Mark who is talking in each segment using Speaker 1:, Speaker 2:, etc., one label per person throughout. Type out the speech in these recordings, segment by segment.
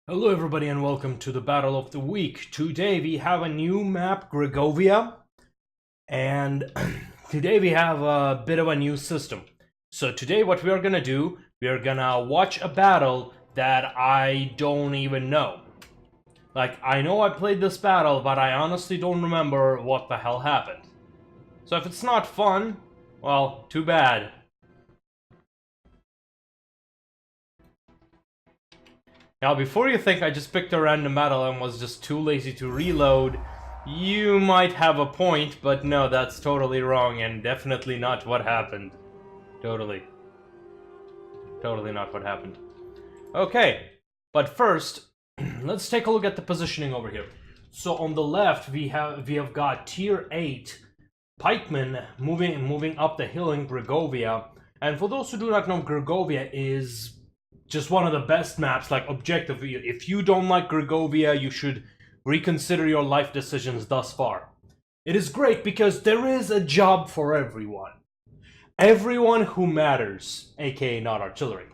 Speaker 1: Hello everybody and welcome to the Battle of the Week. Today we have a new map, Gregovia, and today we have a bit of a new system. So today what we are gonna do, we are gonna watch a battle that I don't even know. Like, I know I played this battle, but I honestly don't remember what the hell happened. So if it's not fun, well, too bad. Now, before you think I just picked a random battle and was just too lazy to reload, you might have a point, but no, that's totally wrong and definitely not what happened. Totally not what happened. Okay, but first, let's take a look at the positioning over here. So on the left, we have got tier 8 pikemen moving up the hill in Gregovia. And for those who do not know, Gregovia is just one of the best maps, like, objectively. If you don't like Gregovia, you should reconsider your life decisions thus far. It is great because there is a job for everyone. Everyone who matters, aka not artillery.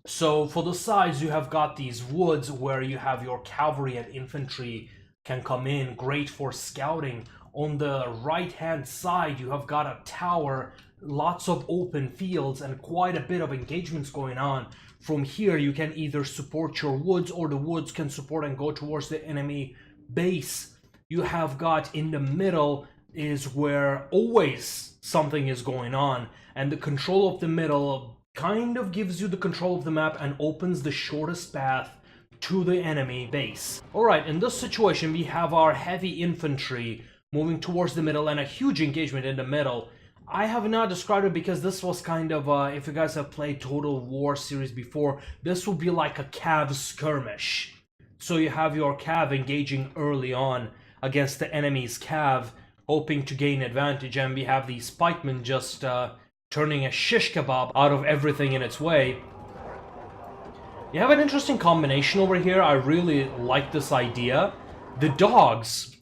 Speaker 1: So for the sides, you have got these woods where you have your cavalry and infantry can come in, great for scouting. On the right hand side, you have got a tower, lots of open fields, and quite a bit of engagements going on. From here, you can either support your woods, or the woods can support and go towards the enemy base. You have got in the middle is where always something is going on, and the control of the middle kind of gives you the control of the map and opens the shortest path to the enemy base. Alright, in this situation, we have our heavy infantry moving towards the middle and a huge engagement in the middle. I have not described it because this was kind of, if you guys have played Total War series before, this would be like a cav skirmish. So you have your cav engaging early on against the enemy's cav, hoping to gain advantage, and we have these pikemen just turning a shish kebab out of everything in its way. You have an interesting combination over here. I really like this idea. The dogs.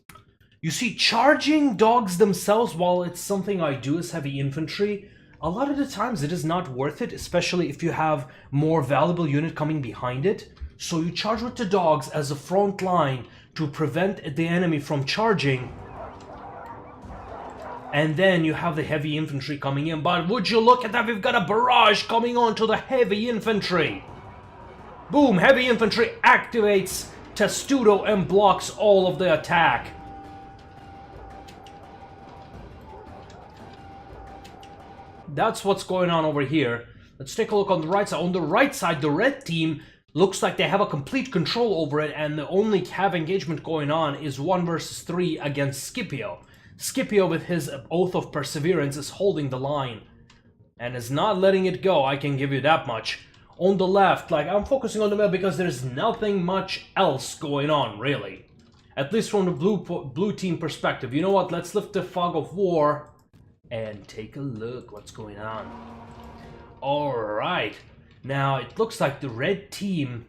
Speaker 1: You see, charging dogs themselves, while it's something I do as heavy infantry, a lot of the times it is not worth it, especially if you have more valuable unit coming behind it. So you charge with the dogs as a front line to prevent the enemy from charging. And then you have the heavy infantry coming in. But would you look at that, we've got a barrage coming on to the heavy infantry. Boom, heavy infantry activates Testudo and blocks all of the attack. That's what's going on over here. Let's take a look on the right side. On the right side, the red team looks like they have a complete control over it, and the only cav engagement going on is 1 versus 3 against Scipio. Scipio, with his Oath of Perseverance, is holding the line and is not letting it go, I can give you that much. On the left, like, I'm focusing on the middle because there's nothing much else going on, really. At least from the blue team perspective. You know what, let's lift the fog of war and take a look what's going on. Alright, now it looks like the red team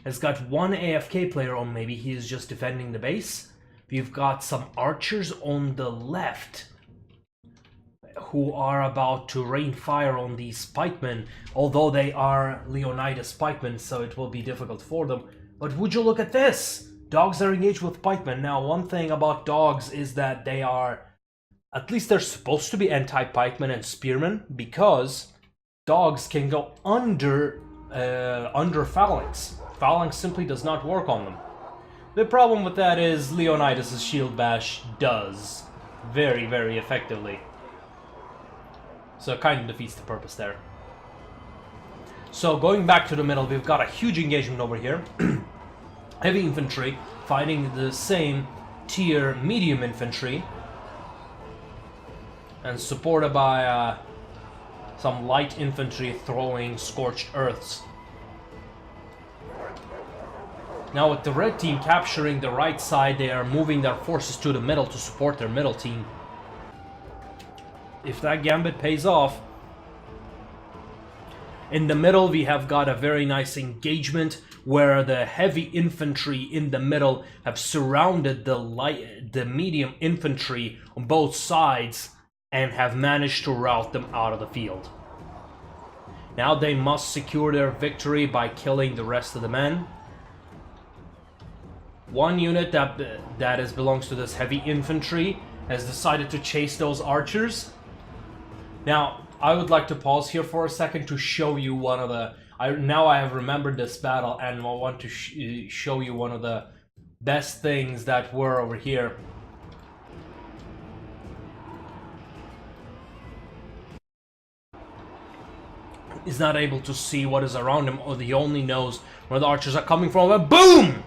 Speaker 1: has got one AFK player, or maybe he is just defending the base. We've got some archers on the left who are about to rain fire on these pikemen, although they are Leonidas pikemen, so it will be difficult for them. But would you look at this? Dogs are engaged with pikemen. Now, one thing about dogs is that they are, at least they're supposed to be anti-pikemen and spearmen, because dogs can go under phalanx. Phalanx simply does not work on them. The problem with that is Leonidas' shield bash does very, very effectively. So it kind of defeats the purpose there. So going back to the middle, we've got a huge engagement over here. Heavy infantry fighting the same tier medium infantry, and supported by some light infantry throwing scorched earths. Now with the red team capturing the right side, they are moving their forces to the middle to support their middle team. If that gambit pays off. In the middle, we have got a very nice engagement where the heavy infantry in the middle have surrounded the medium infantry on both sides and have managed to rout them out of the field. Now they must secure their victory by killing the rest of the men. One unit that belongs to this heavy infantry has decided to chase those archers. Now, I would like to pause here for a second to show you one of the... Now I have remembered this battle, and I want to show you one of the best things that were over here. He's not able to see what is around him, or he only knows where the archers are coming from, and boom!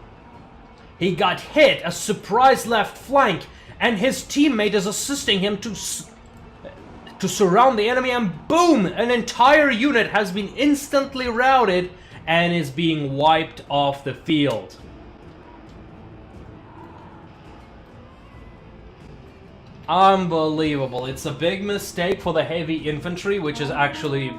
Speaker 1: He got hit, a surprise left flank, and his teammate is assisting him to surround the enemy, and boom! An entire unit has been instantly routed and is being wiped off the field. Unbelievable. It's a big mistake for the heavy infantry, which is actually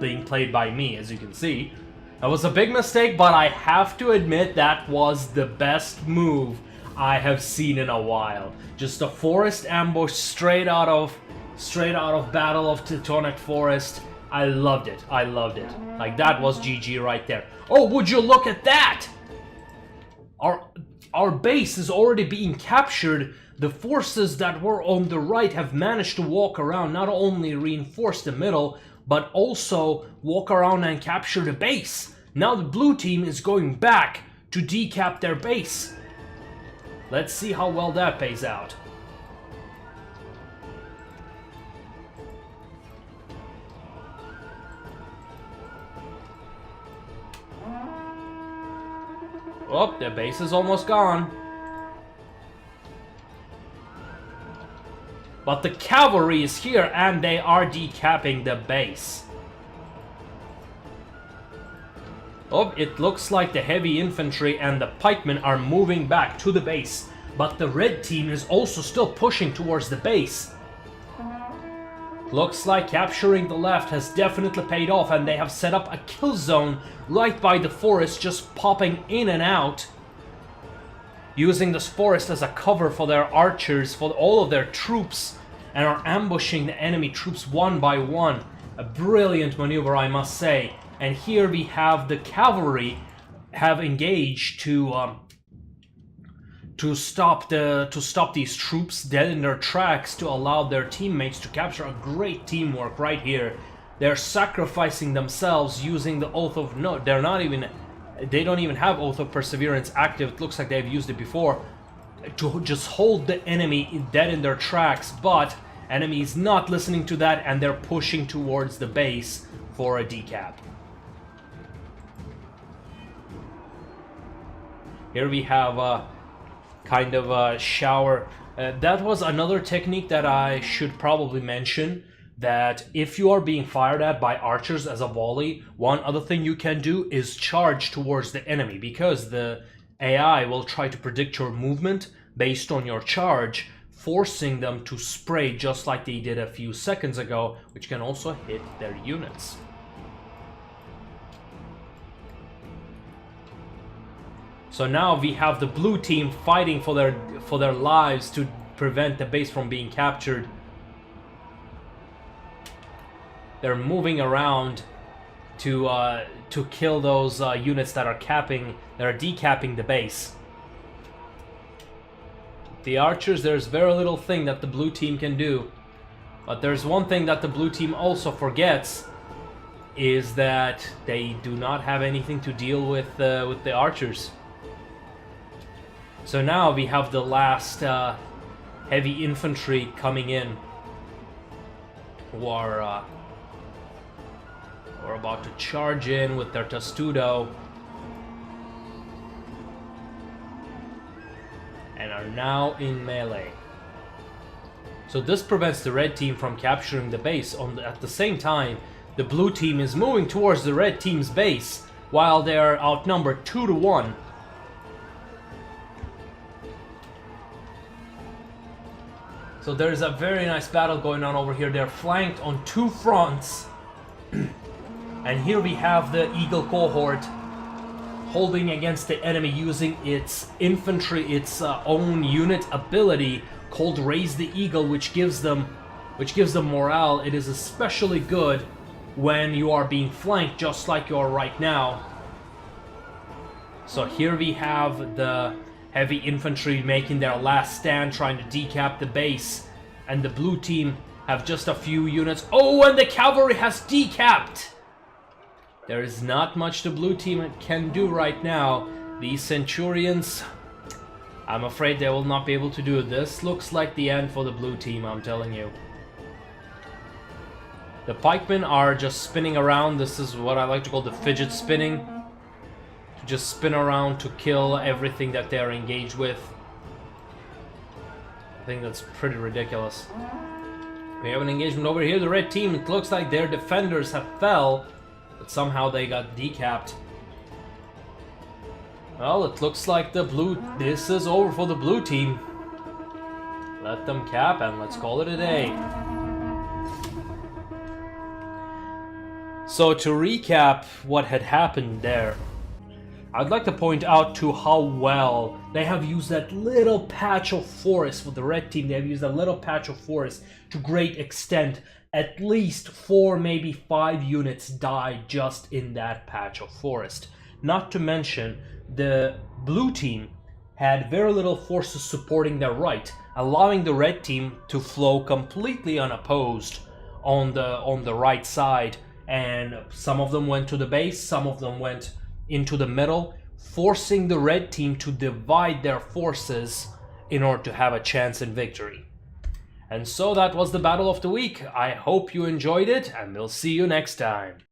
Speaker 1: being played by me, as you can see. That was a big mistake, but I have to admit that was the best move I have seen in a while. Just a forest ambush straight out of Battle of Teutonic Forest. I loved it. I loved it. Like, that was GG right there. Oh, would you look at that? Our base is already being captured. The forces that were on the right have managed to walk around, not only reinforce the middle, but also walk around and capture the base. Now the blue team is going back to decap their base. Let's see how well that pays out. Oh, their base is almost gone. But the cavalry is here and they are decapping the base. Oh, it looks like the heavy infantry and the pikemen are moving back to the base. But the red team is also still pushing towards the base. Looks like capturing the left has definitely paid off, and they have set up a kill zone right by the forest, just popping in and out, using this forest as a cover for their archers, for all of their troops, and are ambushing the enemy troops one by one. A brilliant maneuver, I must say. And here we have the cavalry have engaged to stop these troops dead in their tracks, to allow their teammates to capture. A great teamwork right here. They're sacrificing themselves using the Oath of... No, they don't even have Oath of Perseverance active. It looks like they've used it before, to just hold the enemy dead in their tracks, but enemy is not listening to that, and they're pushing towards the base for a decap. Here we have a kind of a shower. That was another technique that I should probably mention, that if you are being fired at by archers as a volley, one other thing you can do is charge towards the enemy, because the AI will try to predict your movement based on your charge, forcing them to spray just like they did a few seconds ago, which can also hit their units. So now we have the blue team fighting for their lives to prevent the base from being captured. They're moving around to kill those units that are decapping the base. The archers, there's very little thing that the blue team can do. But there's one thing that the blue team also forgets, is that they do not have anything to deal with the archers. So now we have the last heavy infantry coming in, who are about to charge in with their testudo, and are now in melee. So this prevents the red team from capturing the base. At the same time, the blue team is moving towards the red team's base, while they are outnumbered 2-1. So there's a very nice battle going on over here. They're flanked on two fronts. And here we have the Eagle cohort holding against the enemy, using its infantry, its own unit ability called Raise the Eagle, which gives them morale. It is especially good when you are being flanked, just like you are right now. So here we have the heavy infantry making their last stand, trying to decap the base, and the blue team have just a few units. Oh, and the cavalry has decapped! There is not much the blue team can do right now. These centurions, I'm afraid they will not be able to do it. This looks like the end for the blue team, I'm telling you. The pikemen are just spinning around. This is what I like to call the fidget spinning. To just spin around to kill everything that they're engaged with. I think that's pretty ridiculous. We have an engagement over here. The red team, it looks like their defenders have fell, but somehow they got decapped. Well, it looks like the blue... This is over for the blue team. Let them cap and let's call it a day. So to recap what had happened there, I'd like to point out to how well they have used that little patch of forest for the red team. They have used that little patch of forest to great extent. At least 4, maybe 5 units died just in that patch of forest. Not to mention, the blue team had very little forces supporting their right, allowing the red team to flow completely unopposed on the right side. And some of them went to the base, some of them went into the middle, forcing the red team to divide their forces in order to have a chance in victory. And so that was the battle of the week. I hope you enjoyed it, and we'll see you next time.